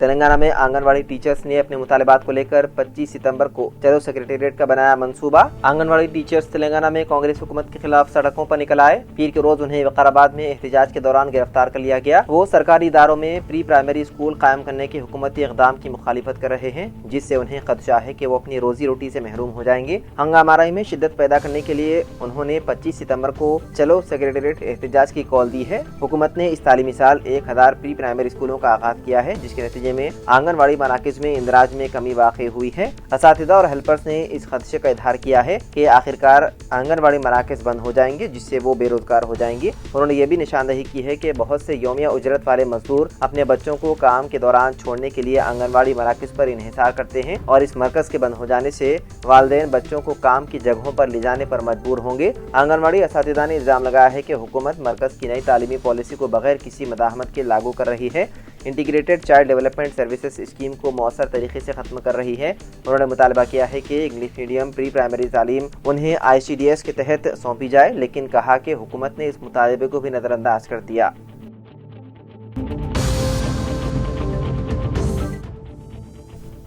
तेलंगाना में आंगनवाड़ी टीचर्स ने अपने मुतालिबात को लेकर 25 सितंबर को चलो सेक्रेटेरिएट का बनाया मंसूबा। आंगनवाड़ी टीचर्स तेलंगाना में कांग्रेस हुकूमत के खिलाफ सड़कों पर निकल आए। पीर के रोज उन्हें वकाराबाद में एहतजाज के दौरान गिरफ्तार कर लिया गया। वो सरकारी इदारों में प्री प्राइमरी स्कूल कायम करने के हुकूमती इक़दाम की मुखालिफत कर रहे हैं, जिससे उन्हें खदशा है कि वो अपनी रोजी रोटी से महरूम हो जाएंगे। हंगामाराई में शिद्दत पैदा करने के लिए उन्होंने 25 सितंबर को चलो सेक्रेटेरिएट एहतजाज की कॉल दी है। हुकूमत ने इस तालीमी साल 1000 प्री प्राइमरी स्कूलों का आगाज किया है, जिसके नतीजे में आंगनवाड़ी मराकज में इंदराज में कमी वाक़ई हुई है। असातिज़ा और हेल्पर्स ने इस खदशे का इजहार किया है कि आखिरकार आंगनवाड़ी मराकज बंद हो जाएंगे, जिससे वो बेरोजगार हो जाएंगे। उन्होंने ये भी निशानदही की है कि बहुत से यौमिया उजरत वाले मजदूर अपने बच्चों को काम के दौरान छोड़ने के लिए आंगनवाड़ी मराकज पर इन्हिसार करते हैं और इस मरकज के बंद हो जाने से वालिदैन बच्चों को काम की जगहों पर ले जाने पर मजबूर होंगे। आंगनवाड़ी असातिज़ा ने इल्जाम लगाया है कि हुकूमत मरकज की नई तालीमी पॉलिसी को बगैर किसी मदाहमत के लागू कर रही है। Integrated child development services scheme को मौसर तरीके से ख़त्म कर रही है। उन्होंने मुतालबा किया है कि इंग्लिश मीडियम प्री प्राइमरी तालीम उन्हें ICDS के तहत सौंपी जाए, लेकिन कहा कि हुकूमत ने इस मुतालबे को भी नज़रअंदाज कर दिया।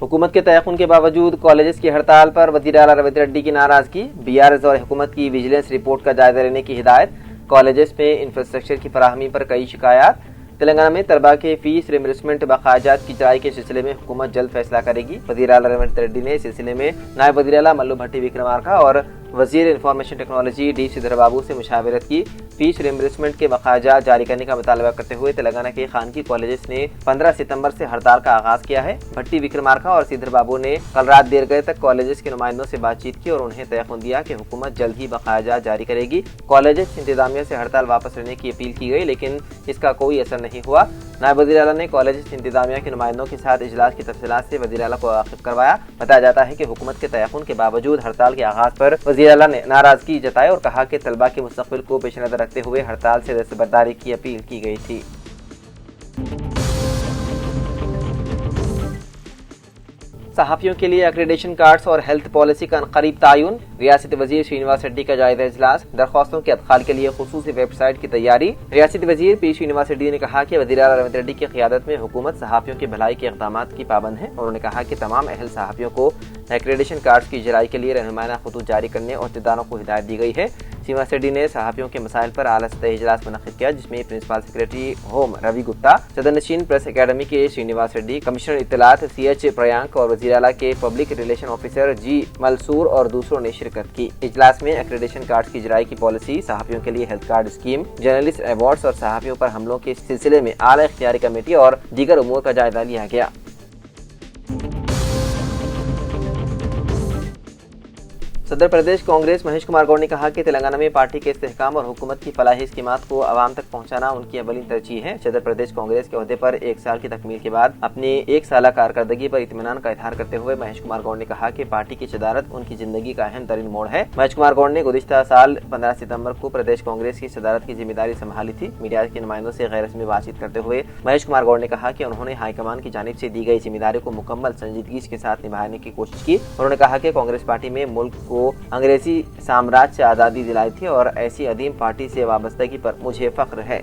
हुकूमत के तयक़ुन के बावजूद कॉलेजेस की हड़ताल पर वज़ीर आला रवींद्र रेड्डी की नाराज़गी। BRS और हुकूमत की विजिलेंस रिपोर्ट का जायजा लेने की हिदायत। कॉलेजेस में इंफ्रास्ट्रक्चर की फराहमी पर कई शिकायत। तेलंगाना में तलबा के फीस रिइंबर्समेंट बकायाजात की जराई के सिलसिले में हुकूमत जल्द फैसला करेगी। वज़ीर आला रवींद्र रेड्डी ने इस सिलसिले में नायब वज़ीर आला मल्लू भट्टी विक्रमार्का और वज़ीर इंफॉर्मेशन टेक्नोलॉजी D श्रीधर बाबू से मुशावरत की। फीस रिइंबर्समेंट के बकायाजात जारी करने का मुतालबा करते हुए तेलंगाना के खानगी कॉलेजेस ने 15 सितंबर से हड़ताल का आगाज किया है। भट्टी विक्रमार्का और श्रीधर बाबू ने कल रात देर गए तक कॉलेजेस के नुमाइंदों से बातचीत की और उन्हें तयक़ुन दिया कि हुकूमत जल्द ही बकायाजात जारी करेगी। कॉलेजेस इंतजामिया से हड़ताल वापस लेने की अपील की गई, लेकिन इसका कोई असर नहीं हुआ। नायब वज़ीर आला ने कॉलेज इंतजामिया के नुमाइंदों के साथ इजलास की तफसीलात से वज़ीर आला को वाकिफ करवाया। बताया जाता है कि हुकूमत के तयक़ुन के बावजूद हड़ताल के आगाज पर वज़ीर आला ने नाराजगी जताई और कहा कि तलबा के मुस्तक़बिल को पेश नज़र रखते हुए हड़ताल से दस्तबरदारी की अपील की गई थी। सहाफ़ियों के लिए एक्रेडिटेशन कार्ड्स और हेल्थ पॉलिसी का करीब तायुन। रियासती वज़ीर श्रीनिवास रेड्डी का जायज़ा इजलास। दरख्वास्तों के अदखाल के लिए खुसूसी वेबसाइट की तैयारी। रियासती वज़ीर P श्रीनिवास रेड्डी ने कहा कि वज़ीर आला रवींद्र रेड्डी की क़ियादत में हुकूमत सहाफ़ियों की भलाई के इक़दामात की पाबंद है। उन्होंने कहा कि तमाम अहल सहाफ़ियों को एक्रेडिटेशन कार्ड्स की इजराई के लिए रहनुमाना खतूत जारी करने और इदारों को हिदायत दी गई है। श्रीनिवास रेड्डी ने सहाफ़ियों के मसाइल पर आला सतह इजलास मुनक़िद किया, जिसमें principal secretary home Ravi Gupta, सदर नशीन प्रेस अकेडमी के श्रीनिवास रेड्डी, कमिश्नर इत्तलात CH प्रियांक और वज़ीर आला के public relation officer G Malsur और दूसरों ने शिरकत की। इजलास में एक्रेडिटेशन कार्ड्स की इजराई की पॉलिसी, सहाफ़ियों के लिए health card scheme, journalist awards और सहाफ़ियों पर हमलों के सिलसिले में आला इख्तियारी कमेटी और दीगर उमूर का जायजा लिया गया। सदर प्रदेश कांग्रेस महेश कुमार गौड़ ने कहा कि तेलंगाना में पार्टी के इस्तेहकाम और हुकूमत की फलाही स्कीमात को आवाम तक पहुंचाना उनकी अवलिन तरजीह है। सदर प्रदेश कांग्रेस के ओहदे पर 1 साल की तकमील के बाद अपनी 1 साला कारकर्दगी पर इत्मीनान का इजहार करते हुए महेश कुमार गौड़ ने कहा कि पार्टी की सदारत उनकी जिंदगी का अहम तरीन मोड़ है। महेश कुमार गौड़ ने गुज़िश्ता साल 15 सितंबर को प्रदेश कांग्रेस की सदारत की जिम्मेदारी संभाली थी। मीडिया के नुमाइंदों से गैर रस्मी बातचीत करते हुए महेश कुमार गौड़ ने कहा कि उन्होंने हाईकमान की जानिब से दी गई जिम्मेदारी को मुकम्मल संजीदगी के साथ निभाने की कोशिश की। उन्होंने कहा कि कांग्रेस पार्टी में मुल्क को अंग्रेजी साम्राज्य से आज़ादी दिलाई थी और ऐसी अदीम पार्टी से वाबस्तगी पर मुझे फख्र है।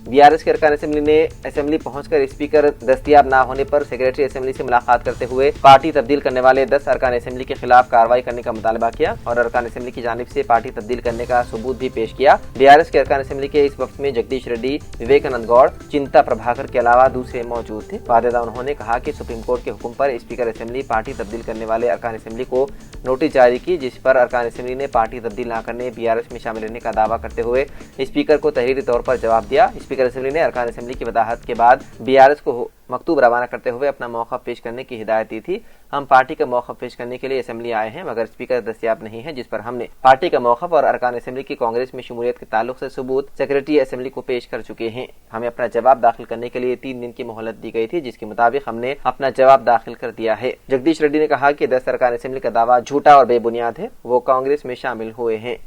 BRS के अरकान असेंबली ने असेंबली पहुंचकर स्पीकर दस्तयाब ना होने पर सेक्रेटरी असेंबली से मुलाकात करते हुए पार्टी तब्दील करने वाले 10 अरकान असेंबली के खिलाफ कार्रवाई करने का मुतालबा किया और अरकान असेंबली की जानिब से पार्टी तब्दील करने का सबूत भी पेश किया। BRS के अरकान असेंबली के इस वक्त में जगदीश रेड्डी, विवेकानंद गौड़, चिंता प्रभाकर के अलावा दूसरे मौजूद थे। वादेदा उन्होंने कहा कि सुप्रीम कोर्ट के हुक्म पर स्पीकर असेंबली पार्टी तब्दील करने वाले अरकान असेंबली को नोटिस जारी की, जिस पर अरकान असेंबली ने पार्टी तब्दील न करने BRS में शामिल रहने का दावा करते हुए स्पीकर को तहरीरी तौर पर जवाब दिया। स्पीकर असेंबली ने अरकान असेंबली की वदाहत के बाद BRS को मकतूब रवाना करते हुए अपना मौक़िफ़ पेश करने की हिदायत दी थी। हम पार्टी का मौक़िफ़ पेश करने के लिए असेंबली आए हैं, मगर स्पीकर दस्तयाब नहीं है, जिस पर हमने पार्टी का मौक़िफ़ और अरकान असेंबली की कांग्रेस में शमूलियत के ताल्लुक से सबूत सेक्रेटरी असेंबली को पेश कर चुके हैं। हमें अपना जवाब दाखिल करने के लिए 3 दिन की मोहलत दी गई थी, जिसके मुताबिक हमने अपना जवाब दाखिल कर दिया है। जगदीश रेड्डी ने कहा कि 10 अरकान असेंबली का दावा झूठा और बेबुनियाद है, वो कांग्रेस में शामिल हुए हैं।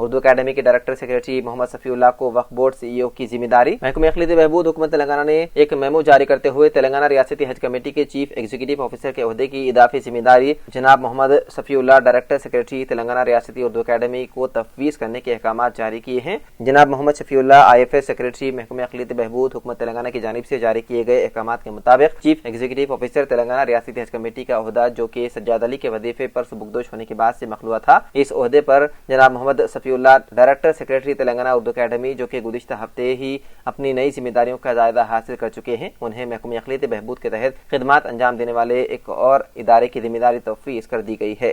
اردو اکیڈمی کے ڈائریکٹر سیکریٹری محمد صفی اللہ کو وقف بورڈ CEO کی ذمہ داری۔ محکمہ اقلیتی بہبود حکومت تلنگانہ نے ایک میمو جاری کرتے ہوئے تلنگانہ ریاستی حج کمیٹی کے چیف ایگزیکٹو آفیسر کے عہدے کی اضافی ذمہ داری جناب محمد صفی اللہ ڈائریکٹر سیکریٹری تلنگانہ ریاستی اردو اکیڈمی کو تفویض کرنے کے احکامات جاری کیے ہیں۔ جناب محمد شفیع اللہ IFS سیکریٹری محکمہ اقلیتی بہبود حکومت تلنگانہ کی جانب سے جاری کیے گئے احکامات کے مطابق چیف ایگزیکٹو آفیسر تلنگانہ ریاستی حج کمیٹی کا عہدہ جو کہ سجاد علی کے وظیفے پر سبکدوش ہونے کے بعد سے مخلوع تھا، اس عہدے پر جناب Mohammed Shafiullah director secretary Telangana Urdu academy جو کہ گزشتہ ہفتے ہی اپنی نئی ذمہ داریوں کا جائزہ حاصل کر چکے ہیں، انہیں محکمہ اقلیتی بہبود کے تحت خدمات انجام دینے والے ایک اور ادارے کی ذمہ داری تفویض کر دی گئی ہے۔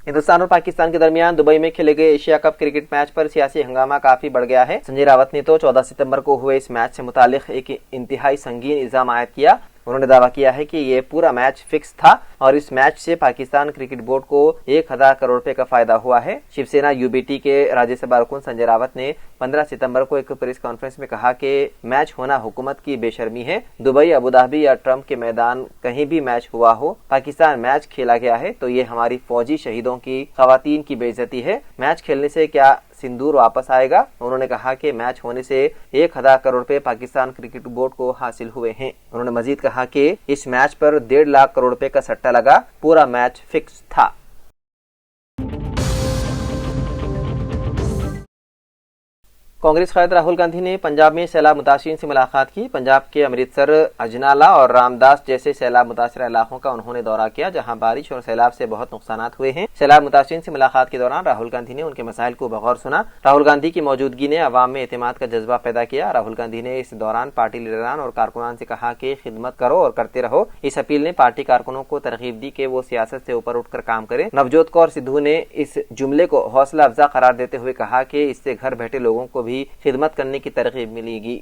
ہندوستان اور پاکستان کے درمیان دبئی میں کھیلے گئے ایشیا کپ کرکٹ میچ پر سیاسی ہنگامہ کافی بڑھ گیا ہے۔ سنجے راوت نے تو 14 ستمبر کو ہوئے اس میچ سے متعلق ایک انتہائی سنگین الزام عائد کیا۔ انہوں نے دعویٰ کیا ہے کہ یہ پورا میچ فکس تھا اور اس میچ سے پاکستان کرکٹ بورڈ کو 1000 کروڑ روپے کا فائدہ ہوا ہے۔ شیو سینا UBT کے راجیہ سبھا رکن سنجے راوت نے 15 ستمبر کو ایک پریس کانفرنس میں کہا کہ میچ ہونا حکومت کی بے شرمی ہے۔ دبئی، ابوظہبی یا ٹرمپ کے میدان کہیں بھی میچ ہوا ہو، پاکستان میچ کھیلا گیا ہے تو یہ ہماری فوجی شہیدوں کی، خواتین کی بے عزتی ہے۔ میچ کھیلنے سے کیا سندور واپس آئے گا؟ انہوں نے کہا کہ میچ ہونے سے 1000 کروڑ روپے پاکستان کرکٹ بورڈ کو حاصل ہوئے ہیں۔ انہوں نے مزید کہا کہ اس میچ پر 1.5 لاکھ کروڑ روپے کا سٹہ لگا، پورا میچ فکس تھا۔ کانگریس قائد راہل گاندھی نے پنجاب میں سیلاب متاثرین سے ملاقات کی۔ پنجاب کے امرتسر، اجنالہ اور رامداس جیسے سیلاب متاثرہ علاقوں کا انہوں نے دورہ کیا، جہاں بارش اور سیلاب سے بہت نقصانات ہوئے ہیں۔ سیلاب متاثرین سے ملاقات کے دوران راہل گاندھی نے ان کے مسائل کو بغور سنا۔ راہل گاندھی کی موجودگی نے عوام میں اعتماد کا جذبہ پیدا کیا۔ راہل گاندھی نے اس دوران پارٹی لیڈران اور کارکنان سے کہا کہ خدمت کرو اور کرتے رہو۔ اس اپیل نے پارٹی کارکنوں کو ترغیب دی کہ وہ سیاست سے اوپر اٹھ کر کام کریں۔ نوجوت کور سدھو نے اس جملے کو حوصلہ افزا قرار دیتے ہوئے کہا کہ اس سے گھر بیٹھے لوگوں کو بھی خدمت کرنے کی ترغیب ملے گی۔